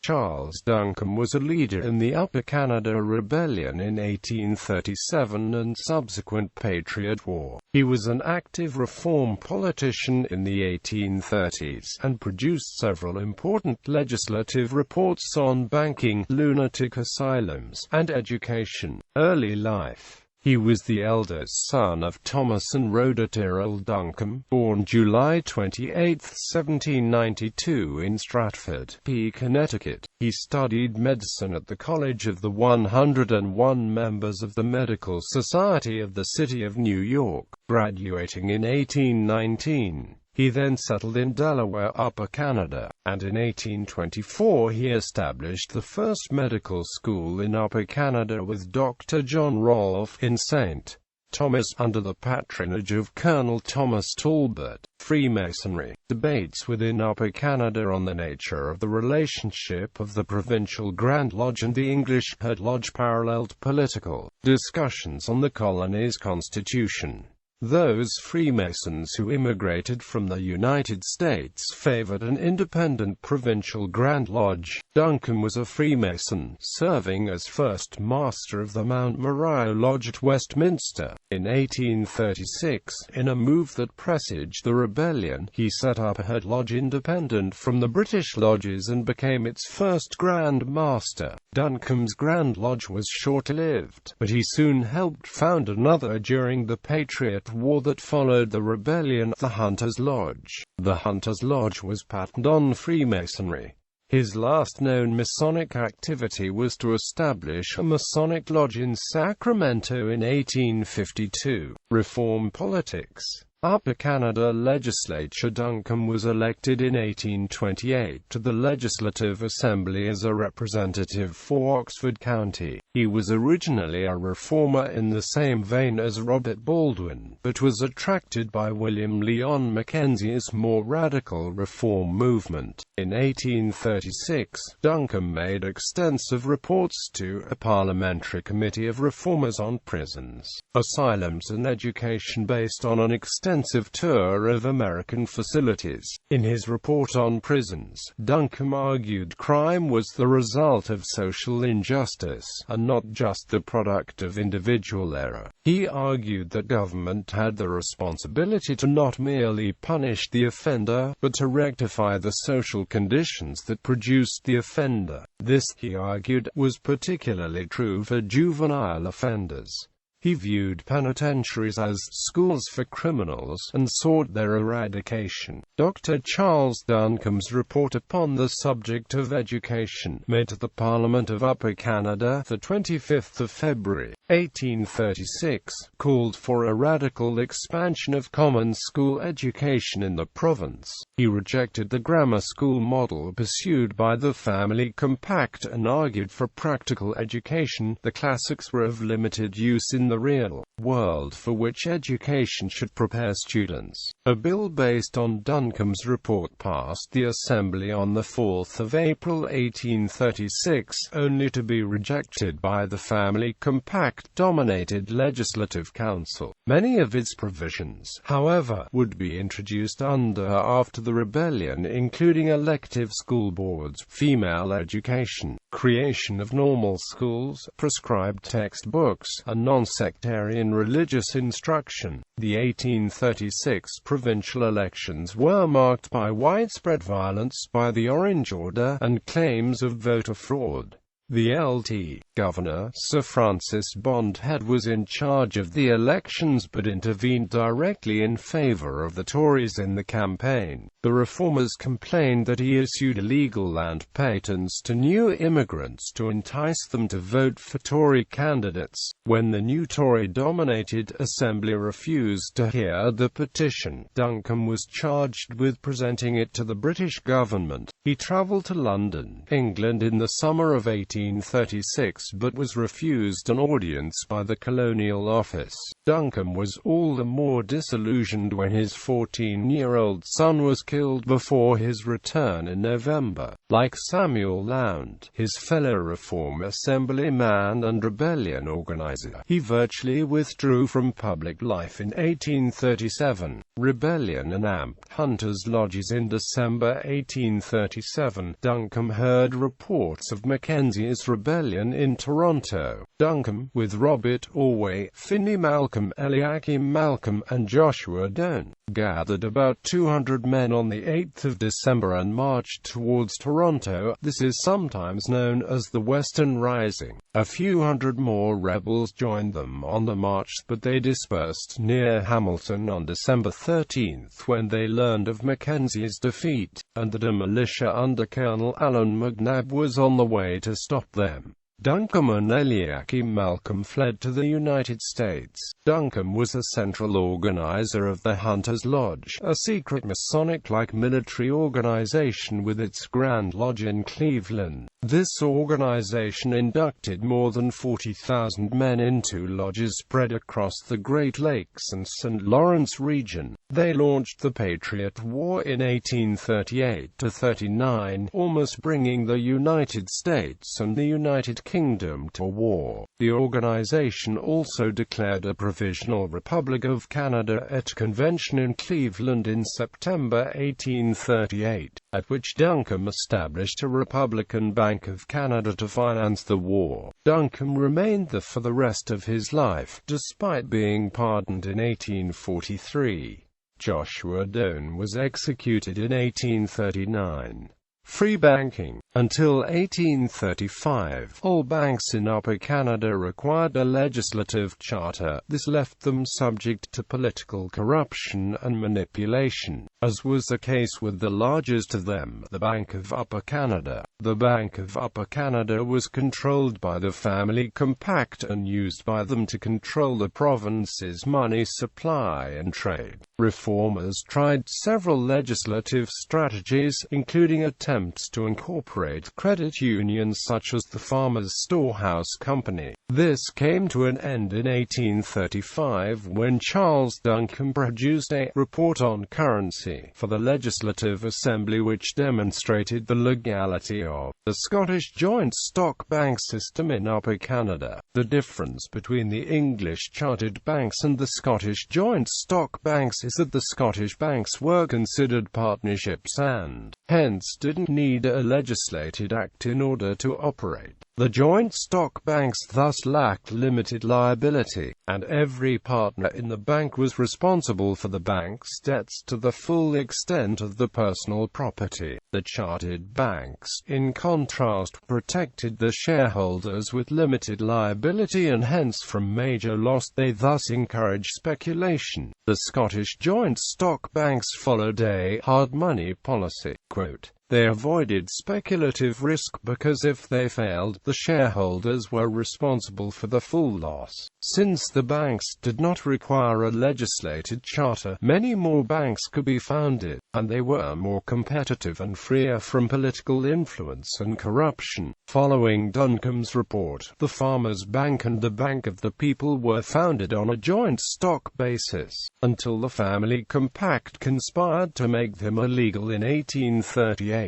Charles Duncombe was a leader in the Upper Canada Rebellion in 1837 and subsequent Patriot War. He was an active reform politician in the 1830s, and produced several important legislative reports on banking, lunatic asylums, and education. Early life. He was the eldest son of Thomas and Rhoda Tyrrell Duncombe, born July 28, 1792 in Stratford, P. Connecticut. He studied medicine at the College of the 101 members of the Medical Society of the City of New York, graduating in 1819. He then settled in Delaware, Upper Canada, and in 1824 he established the first medical school in Upper Canada with Dr. John Rolfe in St. Thomas, under the patronage of Colonel Thomas Talbot. Freemasonry. Debates within Upper Canada on the nature of the relationship of the provincial Grand Lodge and the English Head Lodge paralleled political discussions on the colony's constitution. Those Freemasons who immigrated from the United States favored an independent provincial Grand Lodge. Duncombe was a Freemason, serving as first master of the Mount Moriah Lodge at Westminster. In 1836, in a move that presaged the rebellion, he set up a head lodge independent from the British lodges and became its first Grand Master. Duncombe's Grand Lodge was short-lived, but he soon helped found another during the Patriot War that followed the rebellion, the Hunters' Lodge. The Hunters' Lodge was patterned on Freemasonry. His last known Masonic activity was to establish a Masonic lodge in Sacramento in 1852. Reform politics. Upper Canada Legislature. Duncombe was elected in 1828 to the Legislative Assembly as a representative for Oxford County. He was originally a reformer in the same vein as Robert Baldwin, but was attracted by William Lyon Mackenzie's more radical reform movement. In 1836, Duncombe made extensive reports to a parliamentary committee of reformers on prisons, asylums and education based on an extensive tour of American facilities. In his report on prisons, Duncombe argued crime was the result of social injustice, and not just the product of individual error. He argued that government had the responsibility to not merely punish the offender, but to rectify the social conditions that produced the offender. This, he argued, was particularly true for juvenile offenders. He viewed penitentiaries as schools for criminals, and sought their eradication. Dr. Charles Duncombe's report upon the subject of education, made to the Parliament of Upper Canada the 25th of February, 1836, called for a radical expansion of common school education in the province. He rejected the grammar school model pursued by the Family Compact and argued for practical education. The classics were of limited use in the real world for which education should prepare students. A bill based on Duncombe's report passed the Assembly on the 4th of April 1836, only to be rejected by the Family Compact-dominated Legislative Council. Many of its provisions, however, would be introduced after the rebellion, including elective school boards, female education, creation of normal schools, prescribed textbooks, and non-sectarian religious instruction. The 1836 provincial elections were marked by widespread violence by the Orange Order, and claims of voter fraud. The LT Governor, Sir Francis Bondhead, was in charge of the elections but intervened directly in favour of the Tories in the campaign. The reformers complained that he issued illegal land patents to new immigrants to entice them to vote for Tory candidates. When the new Tory-dominated Assembly refused to hear the petition, Duncombe was charged with presenting it to the British government. He travelled to London, England in the summer of 1836, but was refused an audience by the Colonial Office. Duncombe was all the more disillusioned when his 14-year-old son was killed before his return in November. Like Samuel Lowndes, his fellow Reform Assemblyman and rebellion organizer, he virtually withdrew from public life in 1837. rebellion and amped hunters' lodges. In December 1837, Duncombe heard reports of Mackenzie's rebellion in Toronto. Duncombe, with Robert Orway, Finney Malcolm, Eliakim Malcolm, and Joshua Doane, gathered about 200 men on the 8th of December and marched towards Toronto. This is sometimes known as the Western Rising. A few hundred more rebels joined them on the march, but they dispersed near Hamilton on December 13 when they learned of Mackenzie's defeat, and that a militia under Colonel Allan McNabb was on the way to stop them. Duncombe and Eliakim Malcolm fled to the United States. Duncombe was a central organizer of the Hunters' Lodge, a secret Masonic-like military organization with its Grand Lodge in Cleveland. This organization inducted more than 40,000 men into lodges spread across the Great Lakes and St. Lawrence region. They launched the Patriot War in 1838–39, almost bringing the United States and the United Kingdom to war. The organization also declared a Provisional Republic of Canada at a convention in Cleveland in September 1838, at which Duncombe established a Republican Bank of Canada to finance the war. Duncombe remained there for the rest of his life, despite being pardoned in 1843. Joshua Doane was executed in 1839. Free banking. Until 1835, all banks in Upper Canada required a legislative charter. This left them subject to political corruption and manipulation, as was the case with the largest of them, the Bank of Upper Canada. The Bank of Upper Canada was controlled by the family compact and used by them to control the province's money supply and trade. Reformers tried several legislative strategies, including attempts to incorporate credit unions such as the Farmers' Storehouse Company. This came to an end in 1835 when Charles Duncombe produced a report on currency for the Legislative Assembly which demonstrated the legality of the Scottish joint stock bank system in Upper Canada. The difference between the English chartered banks and the Scottish joint stock banks is that the Scottish banks were considered partnerships and, hence, didn't need a legislated act in order to operate. The joint stock banks thus lacked limited liability, and every partner in the bank was responsible for the bank's debts to the full extent of the personal property. The chartered banks, in contrast, protected the shareholders with limited liability and hence from major loss. They thus encouraged speculation. The Scottish joint stock banks followed a hard money policy. Quote, "They avoided speculative risk because if they failed, the shareholders were responsible for the full loss. Since the banks did not require a legislated charter, many more banks could be founded, and they were more competitive and freer from political influence and corruption." Following Duncombe's report, the Farmers' Bank and the Bank of the People were founded on a joint stock basis, until the family compact conspired to make them illegal in 1838.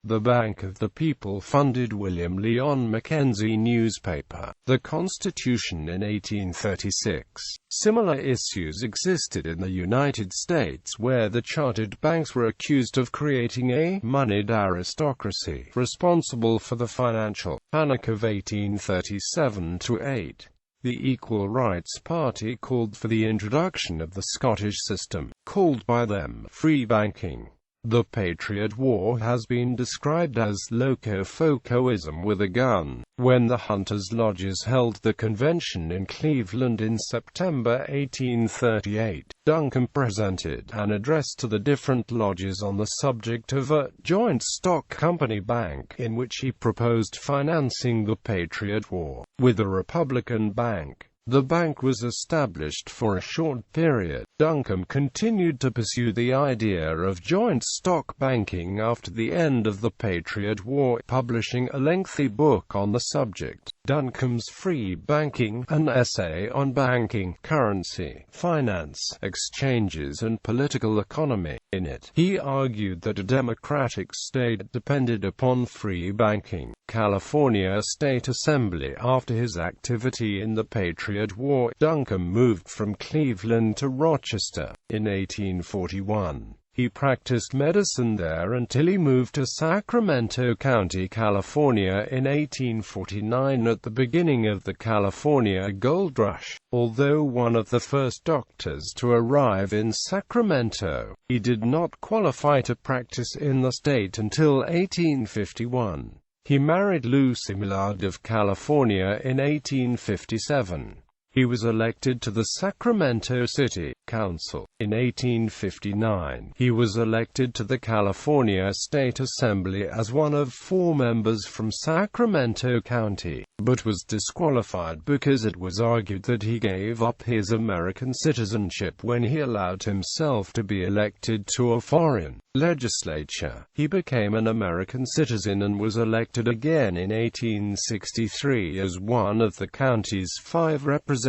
The Bank of the People funded William Lyon Mackenzie newspaper, The Constitution, in 1836. Similar issues existed in the United States where the chartered banks were accused of creating a moneyed aristocracy responsible for the financial panic of 1837–8. The Equal Rights Party called for the introduction of the Scottish system, called by them free banking. The Patriot War has been described as Locofocoism with a gun. When the Hunters' Lodges held the convention in Cleveland in September 1838, Duncombe presented an address to the different lodges on the subject of a joint stock company bank, in which he proposed financing the Patriot War with a Republican bank. The bank was established for a short period. Duncombe continued to pursue the idea of joint stock banking after the end of the Patriot War, publishing a lengthy book on the subject. Duncombe's Free Banking, an essay on banking, currency, finance, exchanges and political economy. In it, he argued that a democratic state depended upon free banking. California State Assembly. After his activity in the Patriot War, Duncombe moved from Cleveland to Rochester. In 1841, he practiced medicine there until he moved to Sacramento County, California in 1849 at the beginning of the California Gold Rush. Although one of the first doctors to arrive in Sacramento, he did not qualify to practice in the state until 1851. He married Lucy Millard of California in 1857. He was elected to the Sacramento City Council. In 1859, he was elected to the California State Assembly as one of 4 members from Sacramento County, but was disqualified because it was argued that he gave up his American citizenship when he allowed himself to be elected to a foreign legislature. He became an American citizen and was elected again in 1863 as one of the county's 5 representatives.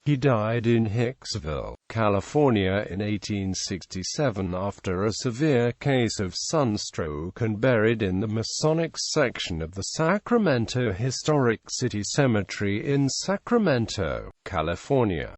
He died in Hicksville, California in 1867 after a severe case of sunstroke and buried in the Masonic section of the Sacramento Historic City Cemetery in Sacramento, California.